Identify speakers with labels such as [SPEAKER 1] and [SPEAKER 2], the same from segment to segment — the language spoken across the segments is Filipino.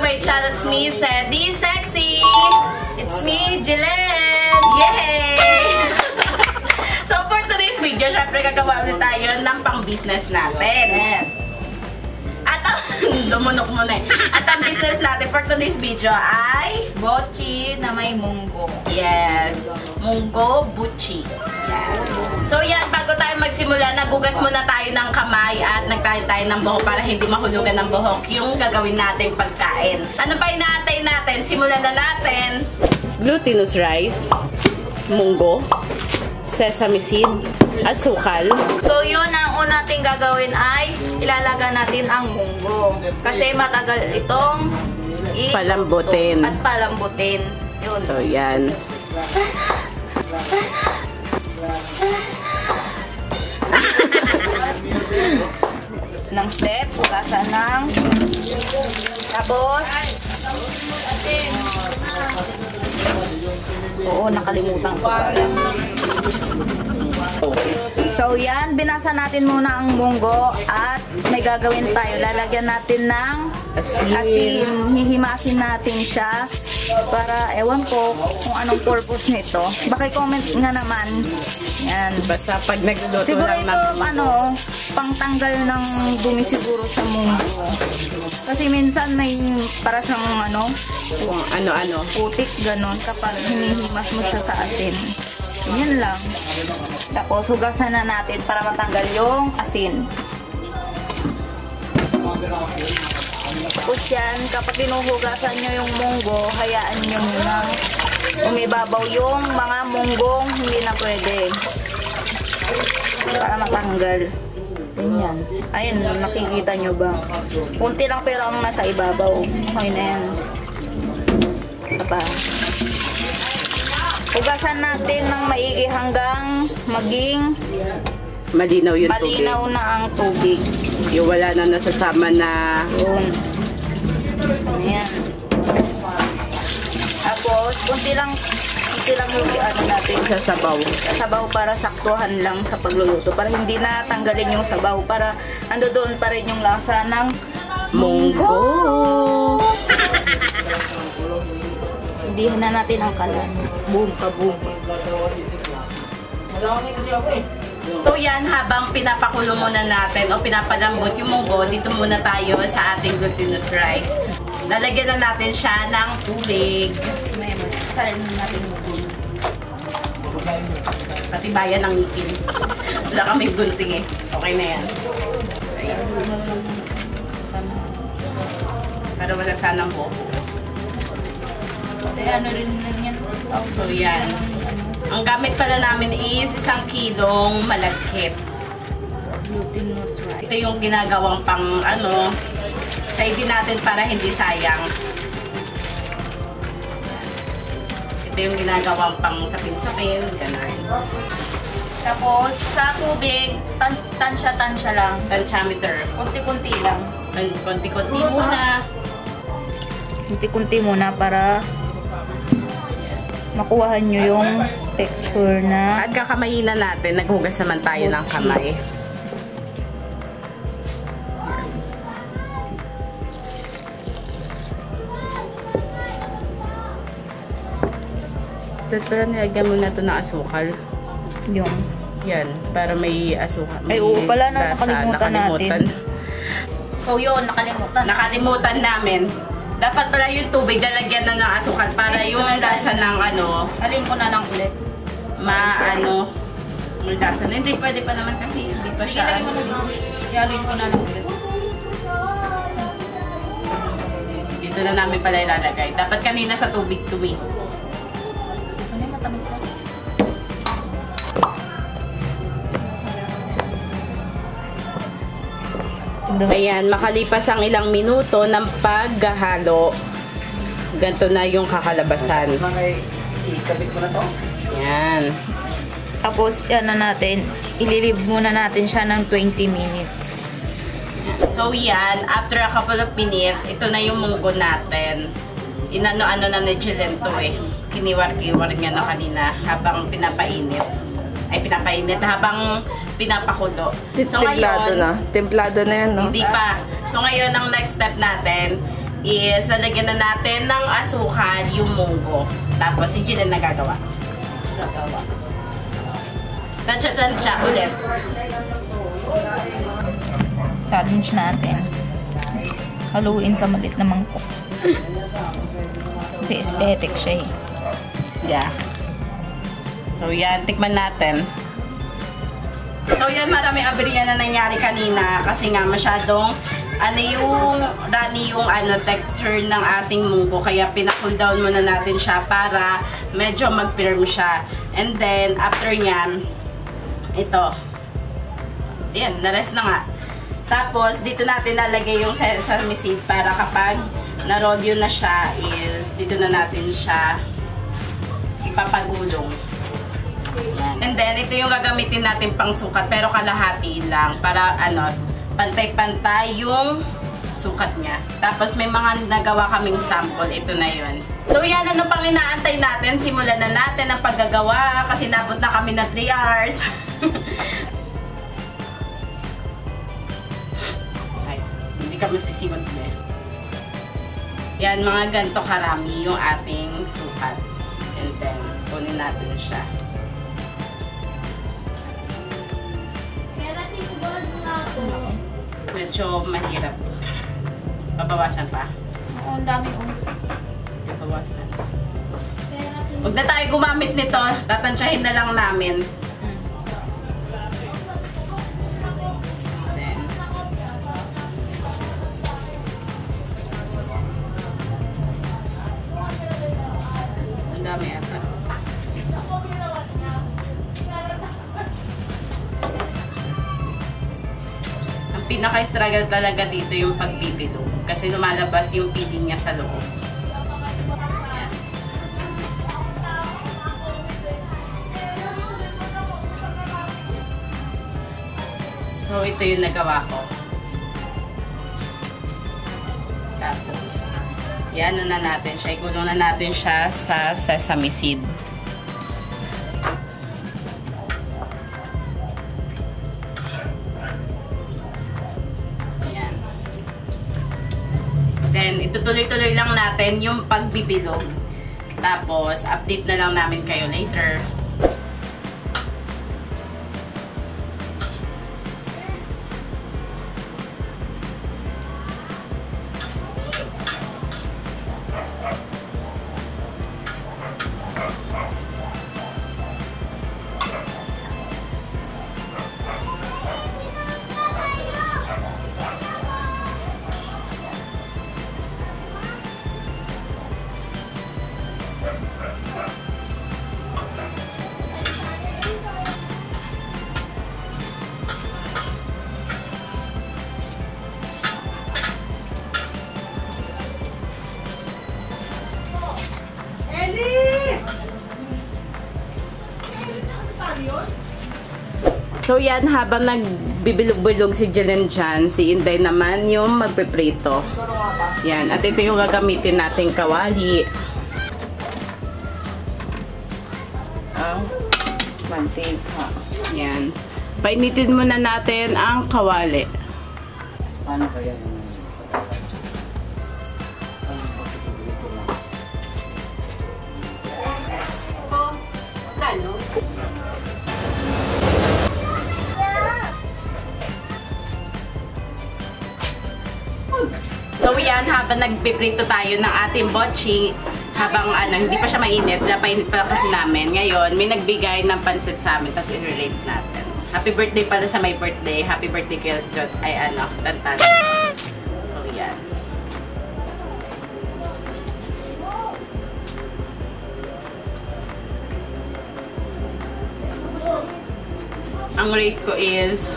[SPEAKER 1] my channel. It's me, Sandy Sexy.
[SPEAKER 2] It's me, Jillian.
[SPEAKER 1] Yay! So for today's video, syempre gagawa ulit tayo ng pang-business natin.
[SPEAKER 2] Yes.
[SPEAKER 1] At ang lumunok mo na eh. At ang business natin for today's video ay
[SPEAKER 2] Bochi na may munggo.
[SPEAKER 1] yes, munggo buchi. Yan. So yan, bago tayo magsimula, nagugas muna tayo ng kamay at nagtayo tayo ng buhok para hindi mahulugan ng buhok yung gagawin nating pagkain. Ano pa inaantay natin? Simulan na natin. Glutinous rice, munggo, sesame seed, asukal.
[SPEAKER 2] So yun, ang una natin gagawin ay ilalaga natin ang munggo. Kasi matagal itong
[SPEAKER 1] Palambutin.
[SPEAKER 2] at palambutin. Yun.
[SPEAKER 1] So yan.
[SPEAKER 2] Ng step, hugasan ng tapos oo, nakalimutan ko pala. So yan, binasa natin muna ang munggo at may gagawin tayo. Lalagyan natin ng asin. Hihimasin natin siya para, ewan ko kung anong purpose nito. Baka comment nga naman. Yan.
[SPEAKER 1] Basta pag nagluluto
[SPEAKER 2] Siguro
[SPEAKER 1] lang
[SPEAKER 2] ito, pangtanggal ng dumi siguro sa munggo. Kasi minsan may para siyang
[SPEAKER 1] ano-ano.
[SPEAKER 2] putik, ganon, kapag hinihimas mo siya sa asin. Yan lang. Tapos, hugasan na natin para matanggal yung asin. Tapos yan, kapag pinuhugasan nyo yung munggo, hayaan nyo muna umibabaw yung mga munggong hindi na pwede. Para matanggal. Ganyan. Ayun, nakikita nyo ba? Kunti lang pero ang nasa ibabaw. Okay na yan. Isa pa. Hugasan natin ng maigi hanggang maging
[SPEAKER 1] Malinaw yung
[SPEAKER 2] malinaw
[SPEAKER 1] tubig.
[SPEAKER 2] na ang tubig.
[SPEAKER 1] Yung wala na nasasama na
[SPEAKER 2] Yun. Ayan. Tapos, kunti lang yung natin
[SPEAKER 1] sa sabaw.
[SPEAKER 2] sabaw para saktuhan lang sa pagluluto. Para hindi na tanggalin yung sabaw. Para ando doon pa rin yung lasa ng
[SPEAKER 1] Munggo!
[SPEAKER 2] Sindihan na natin ang kalan. Boom ka boom.
[SPEAKER 1] So yan, habang pinapakulo muna natin o pinapalambot yung munggo, dito muna tayo sa ating glutinous rice. Lalagyan na natin siya ng tubig.
[SPEAKER 2] Salin natin mo.
[SPEAKER 1] Patibayan ng ngipin. Wala kami gunting eh. Okay na yan. Ayan. Para wala sanang buhok.
[SPEAKER 2] Ano rin yan?
[SPEAKER 1] So yan. Ang gamit pala namin is 1 kilong malagkit.
[SPEAKER 2] Glutinous rice.
[SPEAKER 1] Ito yung ginagawang pang side natin para hindi sayang. Ito yung ginagawang pang sapin-sapin, ganun.
[SPEAKER 2] Tapos, sa tubig, tansya-tansya lang.
[SPEAKER 1] Tensiometer.
[SPEAKER 2] Kunti-kunti lang.
[SPEAKER 1] Konti-konti muna.
[SPEAKER 2] Kunti-kunti muna para makuha nyo yung texture na
[SPEAKER 1] At kakamayin na natin, naghugas naman tayo ng kamay. Tapos pala nilagyan muna ito ng asukal.
[SPEAKER 2] yung.
[SPEAKER 1] Yan, para may asukal.
[SPEAKER 2] Ay, oo pala na,
[SPEAKER 1] lasa.
[SPEAKER 2] nakalimutan natin. So yun, nakalimutan.
[SPEAKER 1] Nakalimutan namin. Dapat pala yung tubig, lalagyan na ng asukal para yung lasa ng
[SPEAKER 2] Alin ko na lang ulit.
[SPEAKER 1] yung lasa na. Hindi, pwede pa naman kasi hindi pa siya.
[SPEAKER 2] Alin ko na lang ulit.
[SPEAKER 1] Dito na namin pala ilalagay. Dapat kanina sa tubig-tubig.
[SPEAKER 2] Ano yung matamis na?
[SPEAKER 1] Ayan, makalipas ang ilang minuto ng paghahalo, ganito na yung kakalabasan.
[SPEAKER 3] Ikabit ko na to.
[SPEAKER 1] Yan.
[SPEAKER 2] Tapos, yan na natin. Ililib muna natin siya ng 20 minutes.
[SPEAKER 1] So yan, after a couple of minutes, ito na yung munggo natin. Inano-ano na ni Jillian to eh. Kiniwar-kiwar niya na kanina habang pinapainit. Ay, pinapainit habang pinapakulo. So
[SPEAKER 4] Templado
[SPEAKER 1] ngayon,
[SPEAKER 4] na. Templado na yan, no?
[SPEAKER 1] hindi pa. So ngayon, ang next step natin, is lalagyan na natin ng asukal yung munggo. Tapos si Jill na nagagawa.
[SPEAKER 2] Gagawa.
[SPEAKER 1] Tansya-tansya ulit.
[SPEAKER 2] Challenge natin. Haluin sa malit na mangkok. Kasi aesthetic siya eh.
[SPEAKER 1] Yeah. So yan, tikman natin. So yan, marami aberya na nangyari kanina kasi nga masyadong runny yung texture ng ating munggo, kaya pina-cool down muna natin siya para medyo mag-firm siya. And then after nyan, ito. Ayan, na-rest na nga. Tapos dito natin lalagay yung sesame seed para kapag na-rodyo na siya is dito na natin siya ipapagulong. And then, ito yung gagamitin natin pang sukat, pero kalahati lang para pantay-pantay yung sukat niya. Tapos may mga nagawa kaming sample, ito na yun. So yan, ano pang inaantay natin? Simulan na natin ang paggagawa kasi nabot na kami na 3 hours. Ay, hindi ka masisimot na. Yan, mga ganito karami yung ating sukat. And then, kunin natin siya. Medyo mahirap. Pabawasan pa.
[SPEAKER 2] Oo, ang dami oh.
[SPEAKER 1] Pabawasan. Huwag na tayo gumamit nito. Tatansyahin na lang namin. Then, ang dami ata. Pinaka-struggle talaga dito yung pagbibilog kasi lumalabas yung feeling niya sa loob. Ayan. So, ito yung nagawa ko. Tapos, yan na natin siya. Igulong na natin siya sa sesame seed. Then, itutuloy-tuloy lang natin yung pagbibilog. Tapos, update na lang namin kayo later. So yan, habang nagbibilog-bilog si Jelen dyan, si Inday naman yung magpiprito. Yan, at ito yung gagamitin nating kawali.
[SPEAKER 2] Mantika.
[SPEAKER 1] Yan. Painitin muna natin ang kawali.
[SPEAKER 3] Paano kaya yung
[SPEAKER 1] So yan, habang nagpiprito tayo ng ating botchi, habang hindi pa siya mainit, napainit pa kasi namin. Ngayon, may nagbigay ng pansit sa amin, tapos i-relate natin. Happy birthday pala sa my birthday. Happy birthday kay Tantan. So yan. Ang rate ko is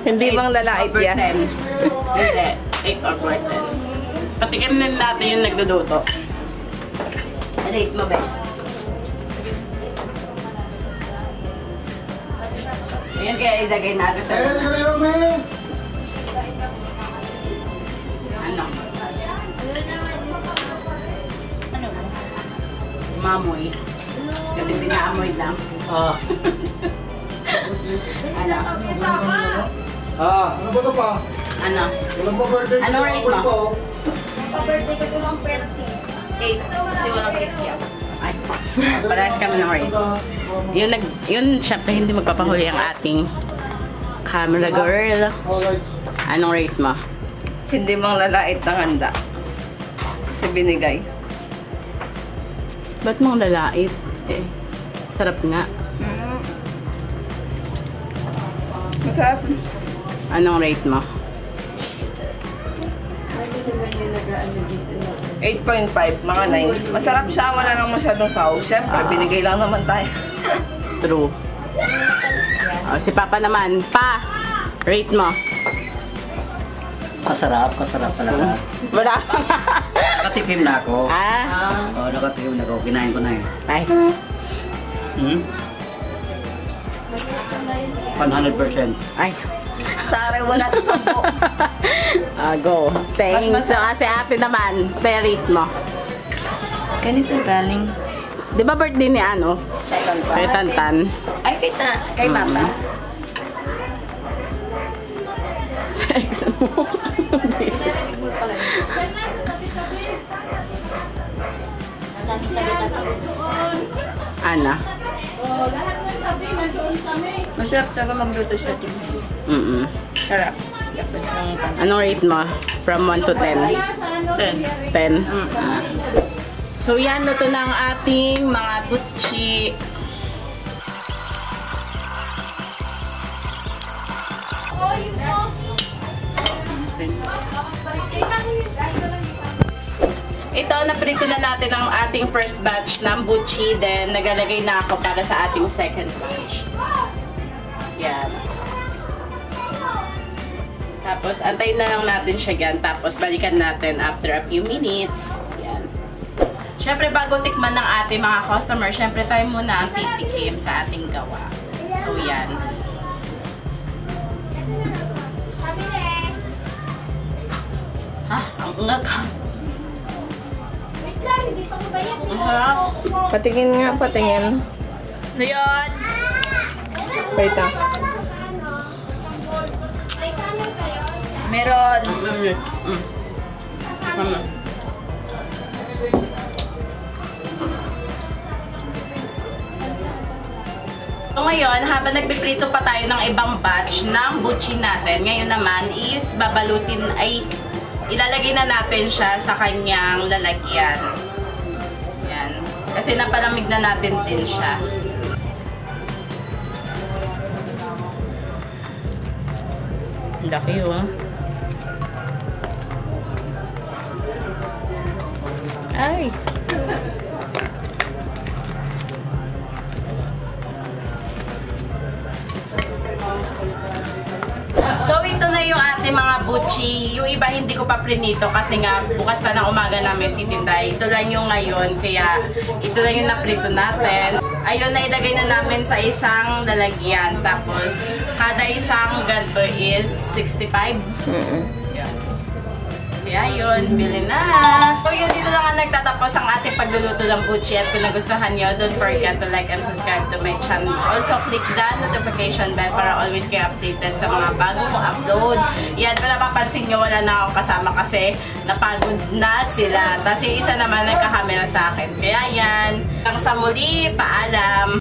[SPEAKER 2] Hindi bang lalait yan?
[SPEAKER 1] Hindi. 8 over 10. Patikin din natin yung nagduduto. Rate mo ba? Ayan, kaya ilagay natin sa ano? Mamoy. Kasi pinaamoy lang. Ano?
[SPEAKER 3] ano ba ito pa?
[SPEAKER 1] Ano?
[SPEAKER 3] Walang pa birthday.
[SPEAKER 1] Ano rate mo?
[SPEAKER 2] Pa-birthday kasi mga perti. 8. Kasi walang cake yan.
[SPEAKER 1] Ay, parehas kami ng rate. Yun, syempre, hindi magpapahuli ang ating camera girl. Anong rate mo?
[SPEAKER 4] Hindi mang lalait ng handa. Kasi binigay.
[SPEAKER 1] Ba't mong lalait? Eh, sarap nga.
[SPEAKER 4] Masarap.
[SPEAKER 1] Anong rate mo?
[SPEAKER 4] 8.5, mga 9. Masarap siya, wala nang masyadong sahog. Siyempre, binigay lang naman tayo.
[SPEAKER 1] True. Oh, si Papa naman. Pa! Rate mo.
[SPEAKER 3] Kasarap talaga.
[SPEAKER 1] Wala.
[SPEAKER 3] Nakatikim na ako.
[SPEAKER 1] Ah?
[SPEAKER 3] Nakatikim na ako. Kinain ko na yun.
[SPEAKER 1] Ay.
[SPEAKER 3] 100%.
[SPEAKER 1] Ay.
[SPEAKER 2] Tare, wala sa 10.
[SPEAKER 1] Go. Thanks. So, kasi ate naman, rate mo.
[SPEAKER 2] Ganito galing.
[SPEAKER 1] Di ba birthday ni ano? Kay Tantan.
[SPEAKER 2] Ay, kay Mata.
[SPEAKER 1] Sa ex mo. Ana.
[SPEAKER 2] Masarap talaga magluto sa team. Sarap.
[SPEAKER 1] Anong rate mo? From 1 to 10? 10. So yan, luto na ang ating mga butchi. Ito, naprito na natin ang ating first batch ng butchi. Then, nagalagay na ako para sa ating second batch. Yan. Tapos, antayin na lang natin siya yan. Tapos, balikan natin after a few minutes. Yan. Siyempre, bago tikman ng ating mga customer, siyempre tayo muna ang titikim sa ating gawa. So, yan. Ha? Ang unag ha? Ang harap.
[SPEAKER 4] Patingin nga, patingin.
[SPEAKER 2] Ano yun?
[SPEAKER 4] Wait lang.
[SPEAKER 2] Meron.
[SPEAKER 1] So ngayon, habang nagpiprito pa tayo ng ibang batch ng butchi natin, ngayon naman is babalutin ay ilalagay na natin siya sa kanyang lalagyan. Yan. Kasi napalamig na natin din siya. Ang laki oh. Ay! So, ito na yung ating mga butchi. Yung iba hindi ko pa prinito kasi nga bukas pa ng umaga namin titinday. Ito lang yung ngayon, kaya ito lang yung naprito natin. Ayun, nailagay na namin sa isang lalagyan. Tapos, kada isang ganito is 65. Yan. Kaya yun, bili na! So yun, dito lang ang nagtatapos ang ating pagluluto ng butchi. At kung nagustuhan nyo, don't forget to like and subscribe to my channel. Also, click the notification bell para always kayo updated sa mga bago kong upload. Yan, kung napapansin nyo, wala na akong kasama kasi napagod na sila. Tapos yung isa naman nagkakamera sa akin. Kaya yan, hanggang sa muli, paalam!